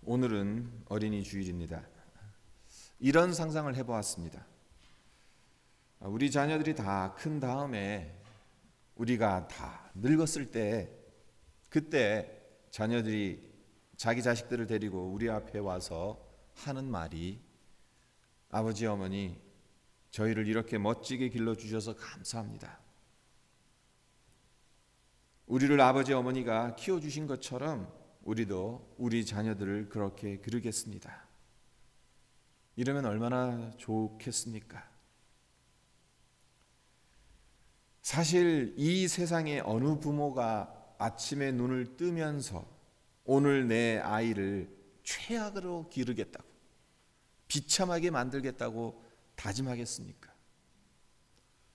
오늘은 어린이 주일입니다. 이런 상상을 해보았습니다. 우리 자녀들이 다 큰 다음에 우리가 다 늙었을 때, 그때 자녀들이 자기 자식들을 데리고 우리 앞에 와서 하는 말이, 아버지 어머니 저희를 이렇게 멋지게 길러주셔서 감사합니다. 우리를 아버지 어머니가 키워주신 것처럼 우리도 우리 자녀들을 그렇게 기르겠습니다. 이러면 얼마나 좋겠습니까? 사실 이 세상에 어느 부모가 아침에 눈을 뜨면서 오늘 내 아이를 최악으로 기르겠다고, 비참하게 만들겠다고 다짐하겠습니까?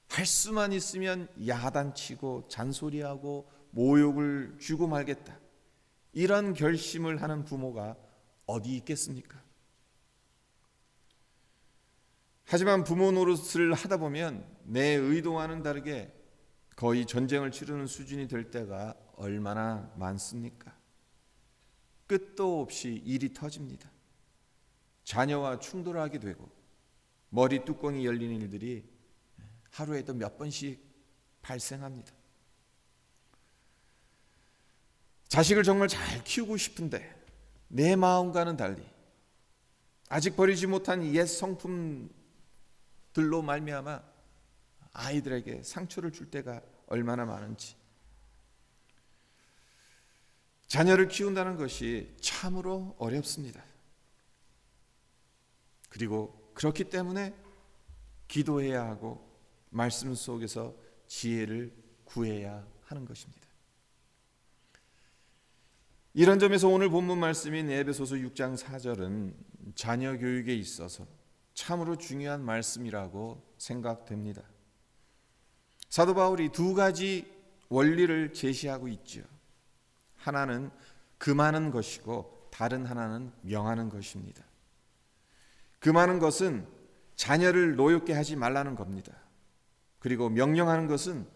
할 수만 있으면 야단치고 잔소리하고 모욕을 주고 말겠다, 이런 결심을 하는 부모가 어디 있겠습니까? 하지만 부모 노릇을 하다 보면 내 의도와는 다르게 거의 전쟁을 치르는 수준이 될 때가 얼마나 많습니까? 끝도 없이 일이 터집니다. 자녀와 충돌하게 되고 머리 뚜껑이 열리는 일들이 하루에도 몇 번씩 발생합니다. 자식을 정말 잘 키우고 싶은데 내 마음과는 달리 아직 버리지 못한 옛 성품들로 말미암아 아이들에게 상처를 줄 때가 얼마나 많은지. 자녀를 키운다는 것이 참으로 어렵습니다. 그리고 그렇기 때문에 기도해야 하고 말씀 속에서 지혜를 구해야 하는 것입니다. 이런 점에서 오늘 본문 말씀인 에베소서 6장 4절은 자녀 교육에 있어서 참으로 중요한 말씀이라고 생각됩니다. 사도 바울이 두 가지 원리를 제시하고 있죠. 하나는 금하는 것이고 다른 하나는 명하는 것입니다. 금하는 것은 자녀를 노엽게 하지 말라는 겁니다. 그리고 명령하는 것은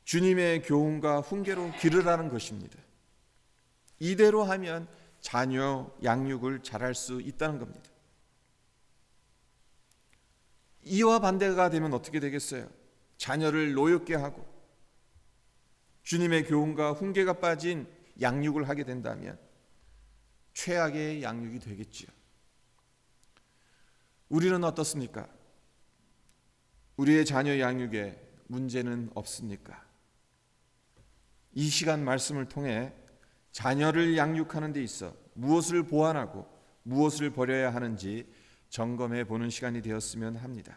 주님의 교훈과 훈계로 기르라는 것입니다. 이대로 하면 자녀 양육을 잘할 수 있다는 겁니다. 이와 반대가 되면 어떻게 되겠어요? 자녀를 노엽게 하고 주님의 교훈과 훈계가 빠진 양육을 하게 된다면 최악의 양육이 되겠지요. 우리는 어떻습니까? 우리의 자녀 양육에 문제는 없습니까? 이 시간 말씀을 통해 자녀를 양육하는 데 있어 무엇을 보완하고 무엇을 버려야 하는지 점검해 보는 시간이 되었으면 합니다.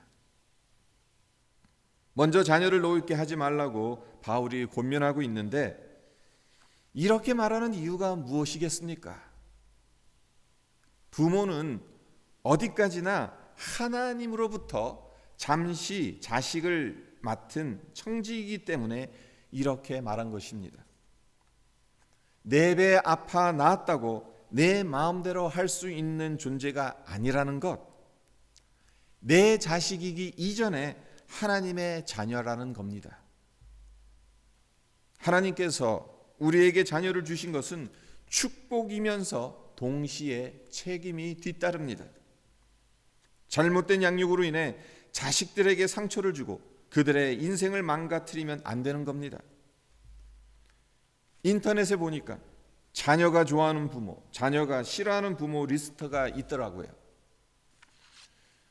먼저 자녀를 노엽게 하지 말라고 바울이 권면하고 있는데, 이렇게 말하는 이유가 무엇이겠습니까? 부모는 어디까지나 하나님으로부터 잠시 자식을 맡은 청지이기 때문에 이렇게 말한 것입니다. 내 배 아파 낳았다고 내 마음대로 할 수 있는 존재가 아니라는 것, 내 자식이기 이전에 하나님의 자녀라는 겁니다. 하나님께서 우리에게 자녀를 주신 것은 축복이면서 동시에 책임이 뒤따릅니다. 잘못된 양육으로 인해 자식들에게 상처를 주고 그들의 인생을 망가뜨리면 안 되는 겁니다. 인터넷에 보니까 자녀가 좋아하는 부모, 자녀가 싫어하는 부모 리스트가 있더라고요.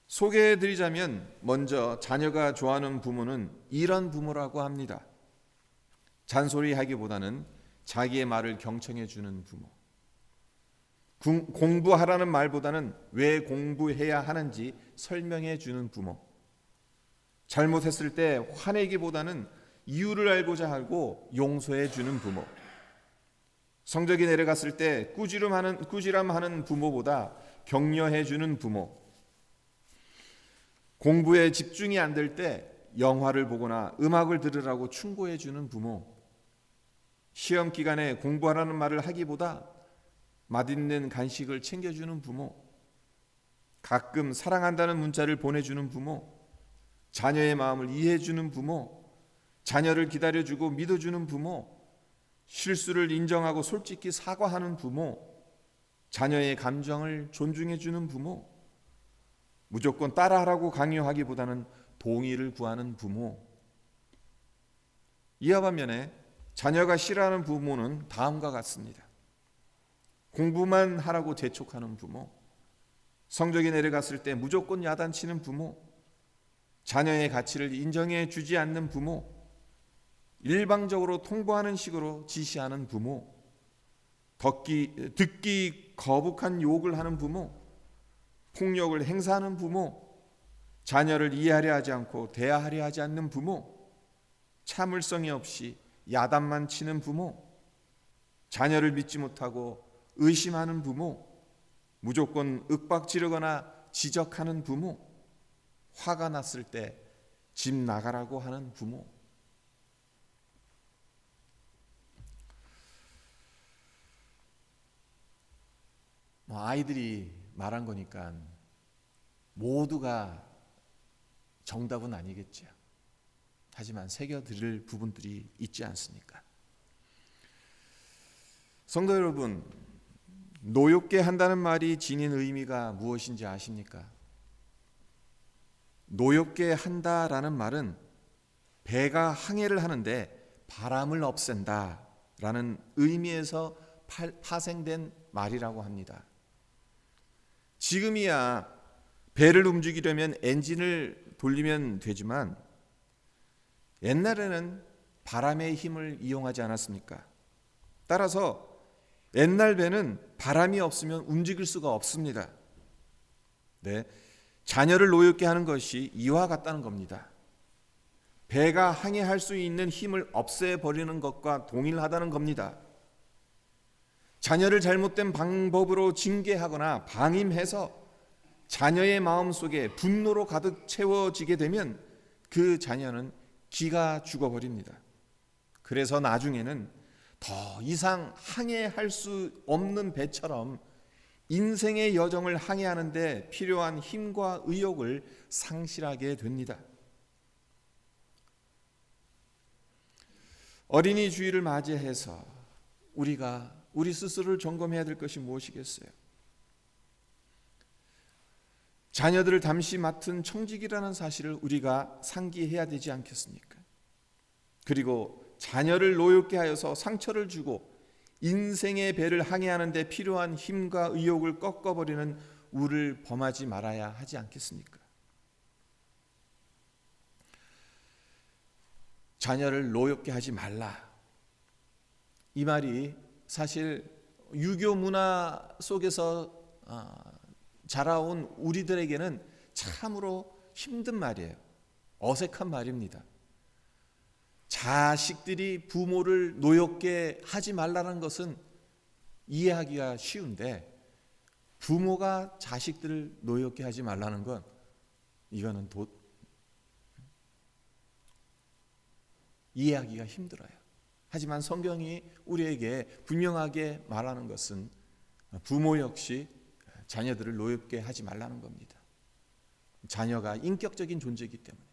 소개해드리자면 먼저 자녀가 좋아하는 부모는 이런 부모라고 합니다. 잔소리하기보다는 자기의 말을 경청해주는 부모, 공부하라는 말보다는 왜 공부해야 하는지 설명해주는 부모, 잘못했을 때 화내기보다는 이유를 알고자 하고 용서해주는 부모, 성적이 내려갔을 때 꾸지람하는 부모보다 격려해주는 부모, 공부에 집중이 안 될 때 영화를 보거나 음악을 들으라고 충고해주는 부모, 시험 기간에 공부하라는 말을 하기보다 맛있는 간식을 챙겨주는 부모, 가끔 사랑한다는 문자를 보내주는 부모, 자녀의 마음을 이해해주는 부모, 자녀를 기다려주고 믿어주는 부모, 실수를 인정하고 솔직히 사과하는 부모, 자녀의 감정을 존중해 주는 부모, 무조건 따라하라고 강요하기보다는 동의를 구하는 부모. 이와 반면에 자녀가 싫어하는 부모는 다음과 같습니다. 공부만 하라고 재촉하는 부모, 성적이 내려갔을 때 무조건 야단치는 부모, 자녀의 가치를 인정해 주지 않는 부모, 일방적으로 통보하는 식으로 지시하는 부모, 듣기 거북한 욕을 하는 부모, 폭력을 행사하는 부모, 자녀를 이해하려 하지 않고 대하려 하지 않는 부모, 참을성이 없이 야단만 치는 부모, 자녀를 믿지 못하고 의심하는 부모, 무조건 윽박지르거나 지적하는 부모, 화가 났을 때 집 나가라고 하는 부모. 아이들이 말한 거니까 모두가 정답은 아니겠죠. 하지만 새겨들을 부분들이 있지 않습니까? 성도 여러분, 노엽게 한다는 말이 지닌 의미가 무엇인지 아십니까? 노엽게 한다라는 말은 배가 항해를 하는데 바람을 없앤다라는 의미에서 파생된 말이라고 합니다. 지금이야 배를 움직이려면 엔진을 돌리면 되지만 옛날에는 바람의 힘을 이용하지 않았습니까? 따라서 옛날 배는 바람이 없으면 움직일 수가 없습니다. 네, 자녀를 노엽게 하는 것이 이와 같다는 겁니다. 배가 항해할 수 있는 힘을 없애버리는 것과 동일하다는 겁니다. 자녀를 잘못된 방법으로 징계하거나 방임해서 자녀의 마음속에 분노로 가득 채워지게 되면 그 자녀는 기가 죽어버립니다. 그래서 나중에는 더 이상 항해할 수 없는 배처럼 인생의 여정을 항해하는 데 필요한 힘과 의욕을 상실하게 됩니다. 어린이 주일을 맞이해서 우리가 우리 스스로를 점검해야 될 것이 무엇이겠어요? 자녀들을 잠시 맡은 청직이라는 사실을 우리가 상기해야 되지 않겠습니까? 그리고 자녀를 노엽게 하여서 상처를 주고 인생의 배를 항해하는 데 필요한 힘과 의욕을 꺾어버리는 우를 범하지 말아야 하지 않겠습니까? 자녀를 노엽게 하지 말라. 이 말이 사실 유교 문화 속에서 자라온 우리들에게는 참으로 힘든 말이에요. 어색한 말입니다. 자식들이 부모를 노엽게 하지 말라는 것은 이해하기가 쉬운데 부모가 자식들을 노엽게 하지 말라는 건 이거는 이해하기가 힘들어요. 하지만 성경이 우리에게 분명하게 말하는 것은 부모 역시 자녀들을 노엽게 하지 말라는 겁니다. 자녀가 인격적인 존재이기 때문에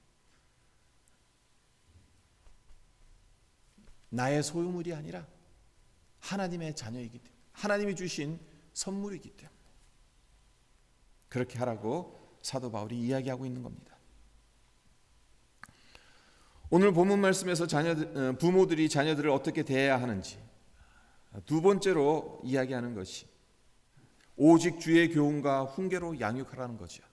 나의 소유물이 아니라 하나님의 자녀이기 때문에 하나님이 주신 선물이기 때문에 그렇게 하라고 사도 바울이 이야기하고 있는 겁니다. 오늘 본문 말씀에서 부모들이 자녀들을 어떻게 대해야 하는지 두 번째로 이야기하는 것이 오직 주의 교훈과 훈계로 양육하라는 거죠.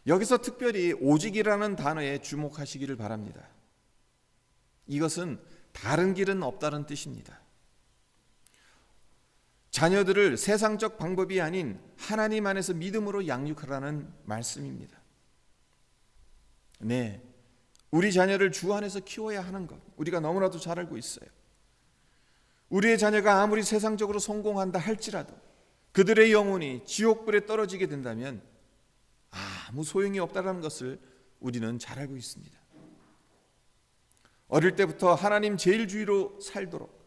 여기서 특별히 오직이라는 단어에 주목하시기를 바랍니다. 이것은 다른 길은 없다는 뜻입니다. 자녀들을 세상적 방법이 아닌 하나님 안에서 믿음으로 양육하라는 말씀입니다. 네, 우리 자녀를 주 안에서 키워야 하는 것 우리가 너무나도 잘 알고 있어요. 우리의 자녀가 아무리 세상적으로 성공한다 할지라도 그들의 영혼이 지옥불에 떨어지게 된다면 아무 소용이 없다는 것을 우리는 잘 알고 있습니다. 어릴 때부터 하나님 제일주의로 살도록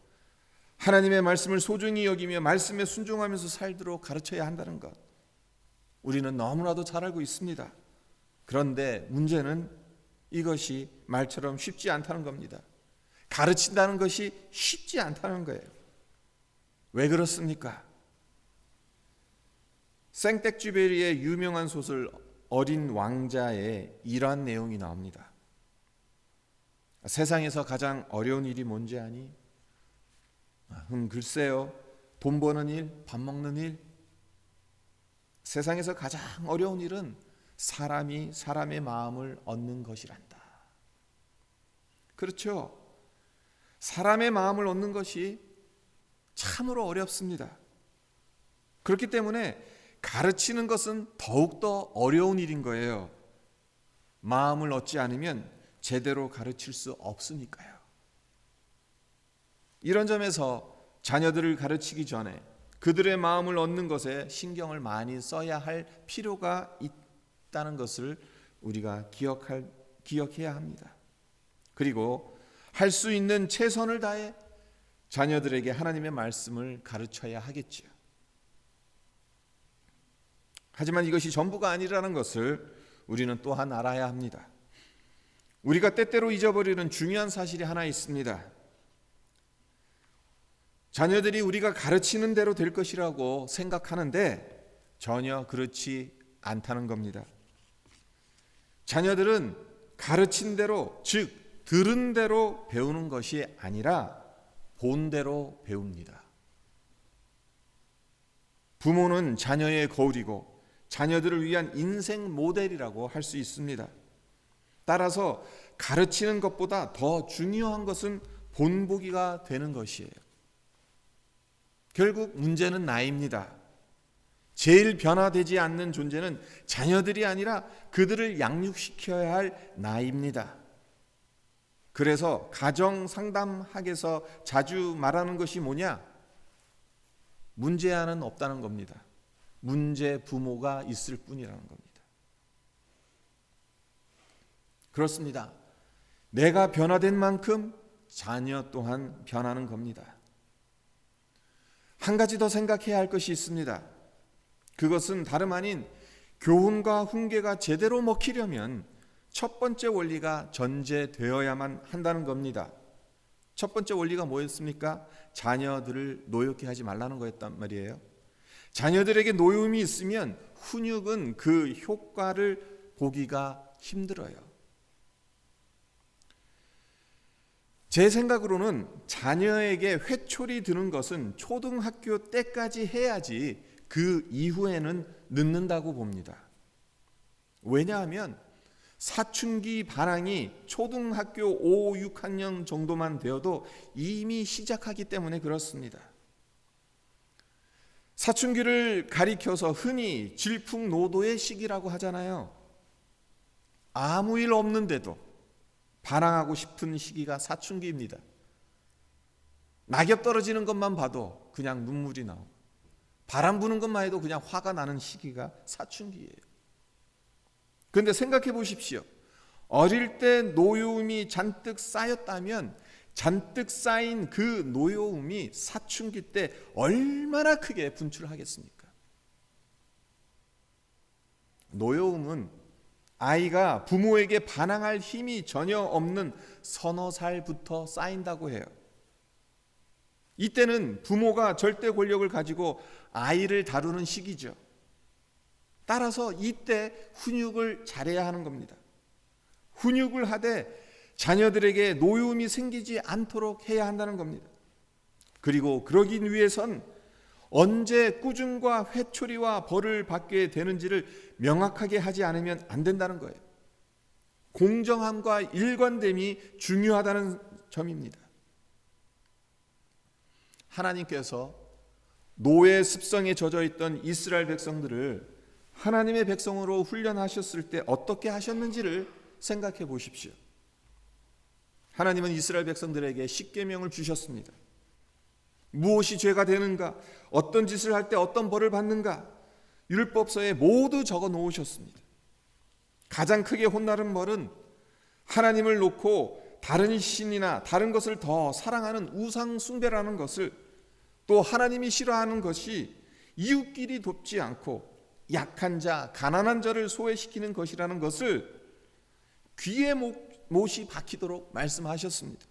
하나님의 말씀을 소중히 여기며 말씀에 순종하면서 살도록 가르쳐야 한다는 것 우리는 너무나도 잘 알고 있습니다. 그런데 문제는 이것이 말처럼 쉽지 않다는 겁니다. 가르친다는 것이 쉽지 않다는 거예요. 왜 그렇습니까? 생텍쥐베리의 유명한 소설 어린 왕자에 이러한 내용이 나옵니다. 세상에서 가장 어려운 일이 뭔지 아니? 글쎄요. 돈 버는 일, 밥 먹는 일. 세상에서 가장 어려운 일은 사람이 사람의 마음을 얻는 것이란다. 그렇죠. 사람의 마음을 얻는 것이 참으로 어렵습니다. 그렇기 때문에 가르치는 것은 더욱더 어려운 일인 거예요. 마음을 얻지 않으면 제대로 가르칠 수 없으니까요. 이런 점에서 자녀들을 가르치기 전에 그들의 마음을 얻는 것에 신경을 많이 써야 할 필요가 있다는 것을 우리가 기억해야 합니다. 그리고 할 수 있는 최선을 다해 자녀들에게 하나님의 말씀을 가르쳐야 하겠지요. 하지만 이것이 전부가 아니라는 것을 우리는 또한 알아야 합니다. 우리가 때때로 잊어버리는 중요한 사실이 하나 있습니다. 자녀들이 우리가 가르치는 대로 될 것이라고 생각하는데 전혀 그렇지 않다는 겁니다. 자녀들은 가르친 대로, 즉 들은 대로 배우는 것이 아니라 본 대로 배웁니다. 부모는 자녀의 거울이고 자녀들을 위한 인생 모델이라고 할 수 있습니다. 따라서 가르치는 것보다 더 중요한 것은 본보기가 되는 것이에요. 결국 문제는 나입니다. 제일 변화되지 않는 존재는 자녀들이 아니라 그들을 양육시켜야 할 나입니다. 그래서 가정상담학에서 자주 말하는 것이 뭐냐? 문제아는 없다는 겁니다. 문제 부모가 있을 뿐이라는 겁니다. 그렇습니다. 내가 변화된 만큼 자녀 또한 변하는 겁니다. 한 가지 더 생각해야 할 것이 있습니다. 그것은 다름 아닌 교훈과 훈계가 제대로 먹히려면 첫 번째 원리가 전제되어야만 한다는 겁니다. 첫 번째 원리가 뭐였습니까? 자녀들을 노엽게 하지 말라는 거였단 말이에요. 자녀들에게 노여움이 있으면 훈육은 그 효과를 보기가 힘들어요. 제 생각으로는 자녀에게 회초리 드는 것은 초등학교 때까지 해야지 그 이후에는 늦는다고 봅니다. 왜냐하면 사춘기 반항이 초등학교 5, 6학년 정도만 되어도 이미 시작하기 때문에 그렇습니다. 사춘기를 가리켜서 흔히 질풍노도의 시기라고 하잖아요. 아무 일 없는데도 반항하고 싶은 시기가 사춘기입니다. 낙엽 떨어지는 것만 봐도 그냥 눈물이 나오고 바람 부는 것만 해도 그냥 화가 나는 시기가 사춘기예요. 그런데 생각해 보십시오. 어릴 때 노여움이 잔뜩 쌓였다면 잔뜩 쌓인 그 노여움이 사춘기 때 얼마나 크게 분출하겠습니까? 노여움은 아이가 부모에게 반항할 힘이 전혀 없는 서너 살부터 쌓인다고 해요. 이때는 부모가 절대 권력을 가지고 아이를 다루는 시기죠. 따라서 이때 훈육을 잘해야 하는 겁니다. 훈육을 하되 자녀들에게 노여움이 생기지 않도록 해야 한다는 겁니다. 그리고 그러기 위해선 언제 꾸중과 회초리와 벌을 받게 되는지를 명확하게 하지 않으면 안 된다는 거예요. 공정함과 일관됨이 중요하다는 점입니다. 하나님께서 노예 습성에 젖어 있던 이스라엘 백성들을 하나님의 백성으로 훈련하셨을 때 어떻게 하셨는지를 생각해 보십시오. 하나님은 이스라엘 백성들에게 십계명을 주셨습니다. 무엇이 죄가 되는가, 어떤 짓을 할 때 어떤 벌을 받는가, 율법서에 모두 적어 놓으셨습니다. 가장 크게 혼나는 벌은 하나님을 놓고 다른 신이나 다른 것을 더 사랑하는 우상 숭배라는 것을, 또 하나님이 싫어하는 것이 이웃끼리 돕지 않고 약한 자, 가난한 자를 소외시키는 것이라는 것을 귀에 못이 박히도록 말씀하셨습니다.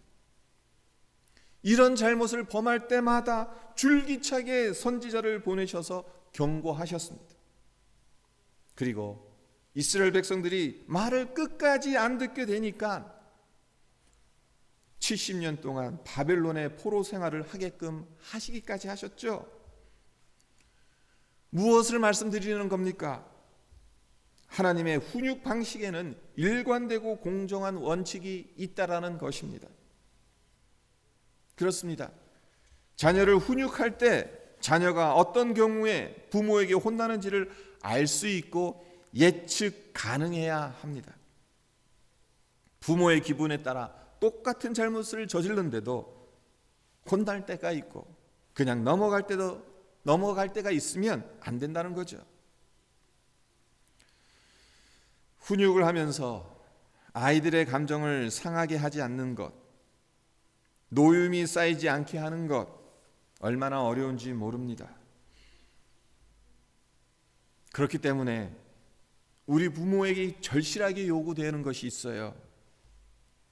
이런 잘못을 범할 때마다 줄기차게 선지자를 보내셔서 경고하셨습니다. 그리고 이스라엘 백성들이 말을 끝까지 안 듣게 되니까 70년 동안 바벨론의 포로 생활을 하게끔 하시기까지 하셨죠. 무엇을 말씀드리는 겁니까? 하나님의 훈육 방식에는 일관되고 공정한 원칙이 있다라는 것입니다. 그렇습니다. 자녀를 훈육할 때 자녀가 어떤 경우에 부모에게 혼나는지를 알 수 있고 예측 가능해야 합니다. 부모의 기분에 따라 똑같은 잘못을 저질렀는데도 혼날 때가 있고 그냥 넘어갈 때가 있으면 안 된다는 거죠. 훈육을 하면서 아이들의 감정을 상하게 하지 않는 것, 노임이 쌓이지 않게 하는 것, 얼마나 어려운지 모릅니다. 그렇기 때문에 우리 부모에게 절실하게 요구되는 것이 있어요.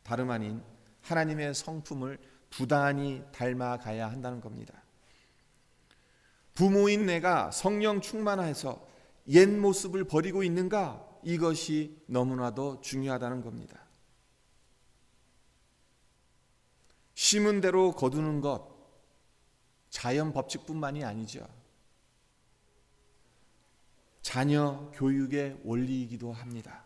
다름 아닌 하나님의 성품을 부단히 닮아가야 한다는 겁니다. 부모인 내가 성령 충만해서 옛 모습을 버리고 있는가? 이것이 너무나도 중요하다는 겁니다. 심은 대로 거두는 것, 자연 법칙뿐만이 아니죠. 자녀 교육의 원리이기도 합니다.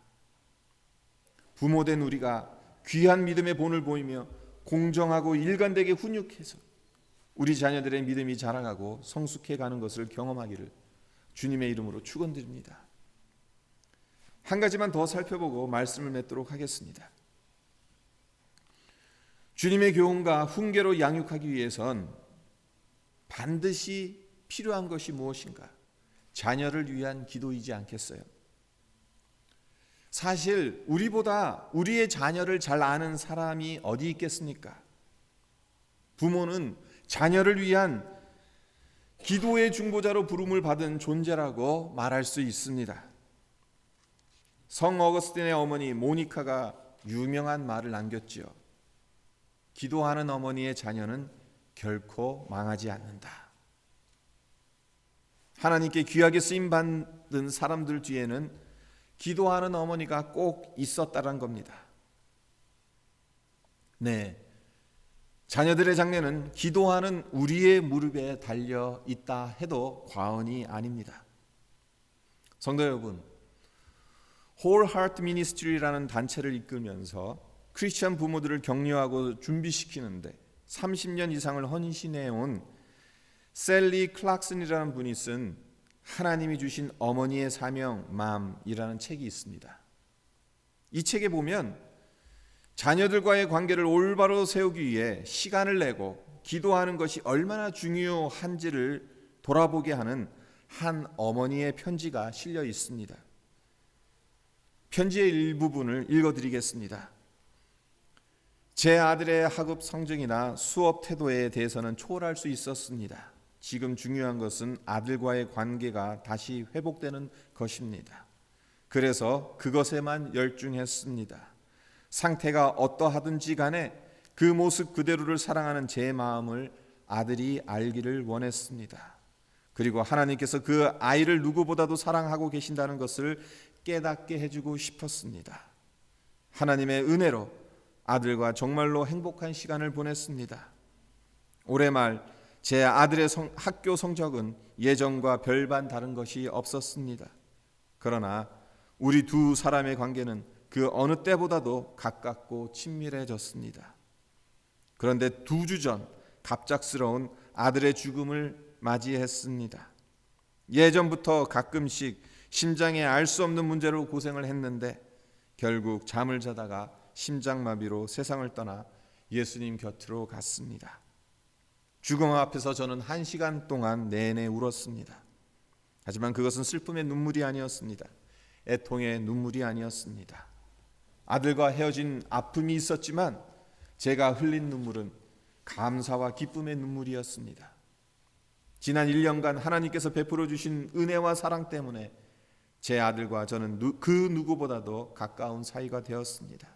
부모된 우리가 귀한 믿음의 본을 보이며 공정하고 일관되게 훈육해서 우리 자녀들의 믿음이 자라가고 성숙해가는 것을 경험하기를 주님의 이름으로 축원드립니다. 한 가지만 더 살펴보고 말씀을 맺도록 하겠습니다. 주님의 교훈과 훈계로 양육하기 위해선 반드시 필요한 것이 무엇인가? 자녀를 위한 기도이지 않겠어요? 사실 우리보다 우리의 자녀를 잘 아는 사람이 어디 있겠습니까? 부모는 자녀를 위한 기도의 중보자로 부름을 받은 존재라고 말할 수 있습니다. 성 어거스틴의 어머니 모니카가 유명한 말을 남겼지요. 기도하는 어머니의 자녀는 결코 망하지 않는다. 하나님께 귀하게 쓰임받은 사람들 뒤에는 기도하는 어머니가 꼭 있었다는 겁니다. 네, 자녀들의 장래는 기도하는 우리의 무릎에 달려 있다 해도 과언이 아닙니다. 성도 여러분, Whole Heart Ministry라는 단체를 이끌면서 크리스천 부모들을 격려하고 준비시키는데 30년 이상을 헌신해온 셀리 클락슨이라는 분이 쓴 하나님이 주신 어머니의 사명 맘이라는 책이 있습니다. 이 책에 보면 자녀들과의 관계를 올바로 세우기 위해 시간을 내고 기도하는 것이 얼마나 중요한지를 돌아보게 하는 한 어머니의 편지가 실려 있습니다. 편지의 일부분을 읽어드리겠습니다. 제 아들의 학업 성적이나 수업 태도에 대해서는 초월할 수 있었습니다. 지금 중요한 것은 아들과의 관계가 다시 회복되는 것입니다. 그래서 그것에만 열중했습니다. 상태가 어떠하든지 간에 그 모습 그대로를 사랑하는 제 마음을 아들이 알기를 원했습니다. 그리고 하나님께서 그 아이를 누구보다도 사랑하고 계신다는 것을 깨닫게 해주고 싶었습니다. 하나님의 은혜로 아들과 정말로 행복한 시간을 보냈습니다. 올해 말 제 아들의 학교 성적은 예전과 별반 다른 것이 없었습니다. 그러나 우리 두 사람의 관계는 그 어느 때보다도 가깝고 친밀해졌습니다. 그런데 2주 전 갑작스러운 아들의 죽음을 맞이했습니다. 예전부터 가끔씩 심장에 알 수 없는 문제로 고생을 했는데 결국 잠을 자다가 심장마비로 세상을 떠나 예수님 곁으로 갔습니다. 죽음 앞에서 저는 1시간 동안 내내 울었습니다. 하지만 그것은 슬픔의 눈물이 아니었습니다. 애통의 눈물이 아니었습니다. 아들과 헤어진 아픔이 있었지만 제가 흘린 눈물은 감사와 기쁨의 눈물이었습니다. 지난 1년간 하나님께서 베풀어 주신 은혜와 사랑 때문에 제 아들과 저는 그 누구보다도 가까운 사이가 되었습니다.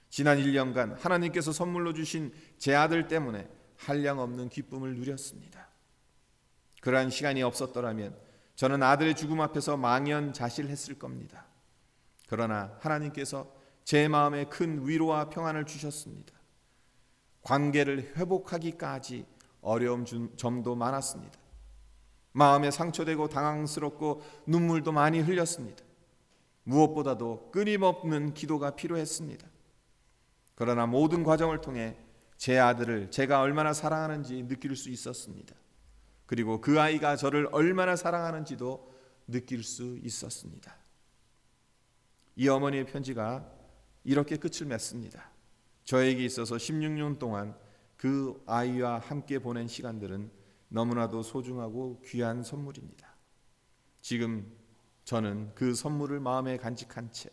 지난 1년간 하나님께서 선물로 주신 제 아들 때문에 한량없는 기쁨을 누렸습니다. 그러한 시간이 없었더라면 저는 아들의 죽음 앞에서 망연자실했을 겁니다. 그러나 하나님께서 제 마음에 큰 위로와 평안을 주셨습니다. 관계를 회복하기까지 어려운 점도 많았습니다. 마음에 상처되고 당황스럽고 눈물도 많이 흘렸습니다. 무엇보다도 끊임없는 기도가 필요했습니다. 그러나 모든 과정을 통해 제 아들을 제가 얼마나 사랑하는지 느낄 수 있었습니다. 그리고 그 아이가 저를 얼마나 사랑하는지도 느낄 수 있었습니다. 이 어머니의 편지가 이렇게 끝을 맺습니다. 저에게 있어서 16년 동안 그 아이와 함께 보낸 시간들은 너무나도 소중하고 귀한 선물입니다. 지금 저는 그 선물을 마음에 간직한 채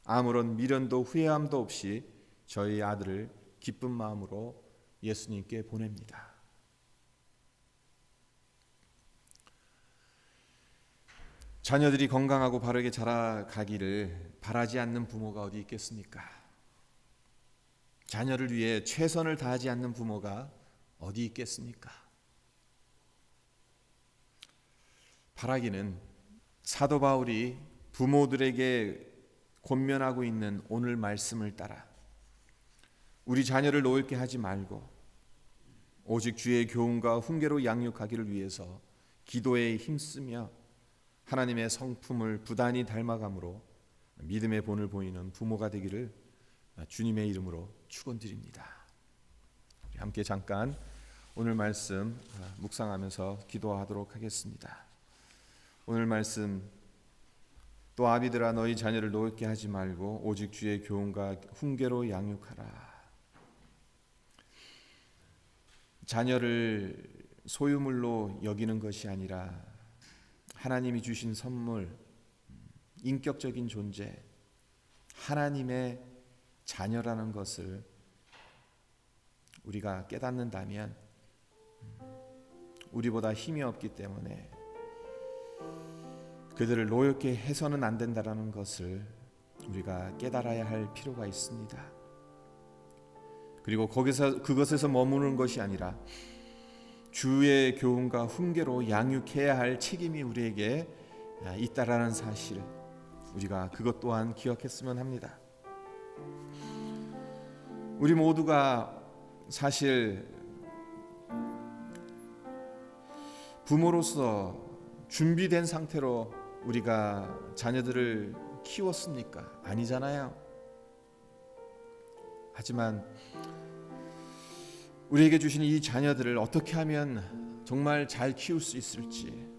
아무런 미련도 후회함도 없이 저희 아들을 기쁜 마음으로 예수님께 보냅니다. 자녀들이 건강하고 바르게 자라가기를 바라지 않는 부모가 어디 있겠습니까? 자녀를 위해 최선을 다하지 않는 부모가 어디 있겠습니까? 바라기는 사도 바울이 부모들에게 권면하고 있는 오늘 말씀을 따라 우리 자녀를 노엽게 하지 말고 오직 주의 교훈과 훈계로 양육하기를 위해서 기도에 힘쓰며 하나님의 성품을 부단히 닮아감으로 믿음의 본을 보이는 부모가 되기를 주님의 이름으로 축원드립니다. 함께 잠깐 오늘 말씀 묵상하면서 기도하도록 하겠습니다. 오늘 말씀 또 아비들아 너희 자녀를 노엽게 하지 말고 오직 주의 교훈과 훈계로 양육하라. 자녀를 소유물로 여기는 것이 아니라 하나님이 주신 선물, 인격적인 존재, 하나님의 자녀라는 것을 우리가 깨닫는다면 우리보다 힘이 없기 때문에 그들을 노엽게 해서는 안 된다는 것을 우리가 깨달아야 할 필요가 있습니다. 그리고 그것에서 머무는 것이 아니라 주의 교훈과 훈계로 양육해야 할 책임이 우리에게 있다라는 사실, 우리가 그것 또한 기억했으면 합니다. 우리 모두가 사실 부모로서 준비된 상태로 우리가 자녀들을 키웠습니까? 아니잖아요. 하지만 우리에게 주신 이 자녀들을 어떻게 하면 정말 잘 키울 수 있을지,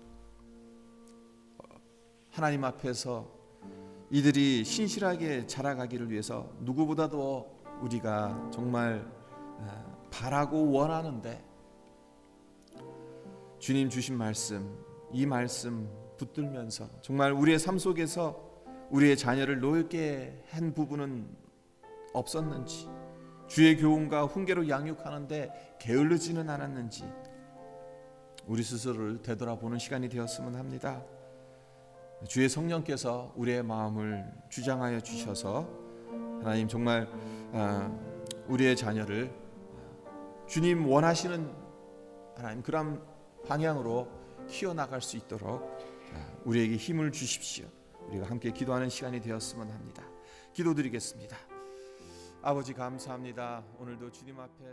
하나님 앞에서 이들이 신실하게 자라가기를 위해서 누구보다도 우리가 정말 바라고 원하는데, 주님 주신 말씀, 이 말씀 붙들면서 정말 우리의 삶 속에서 우리의 자녀를 노엽게 한 부분은 없었는지, 주의 교훈과 훈계로 양육하는데 게을르지는 않았는지 우리 스스로를 되돌아보는 시간이 되었으면 합니다. 주의 성령께서 우리의 마음을 주장하여 주셔서 하나님 정말 우리의 자녀를 주님 원하시는 하나님 그런 방향으로 키워나갈 수 있도록 우리에게 힘을 주십시오. 우리가 함께 기도하는 시간이 되었으면 합니다. 기도드리겠습니다. 아버지 감사합니다. 오늘도 주님 앞에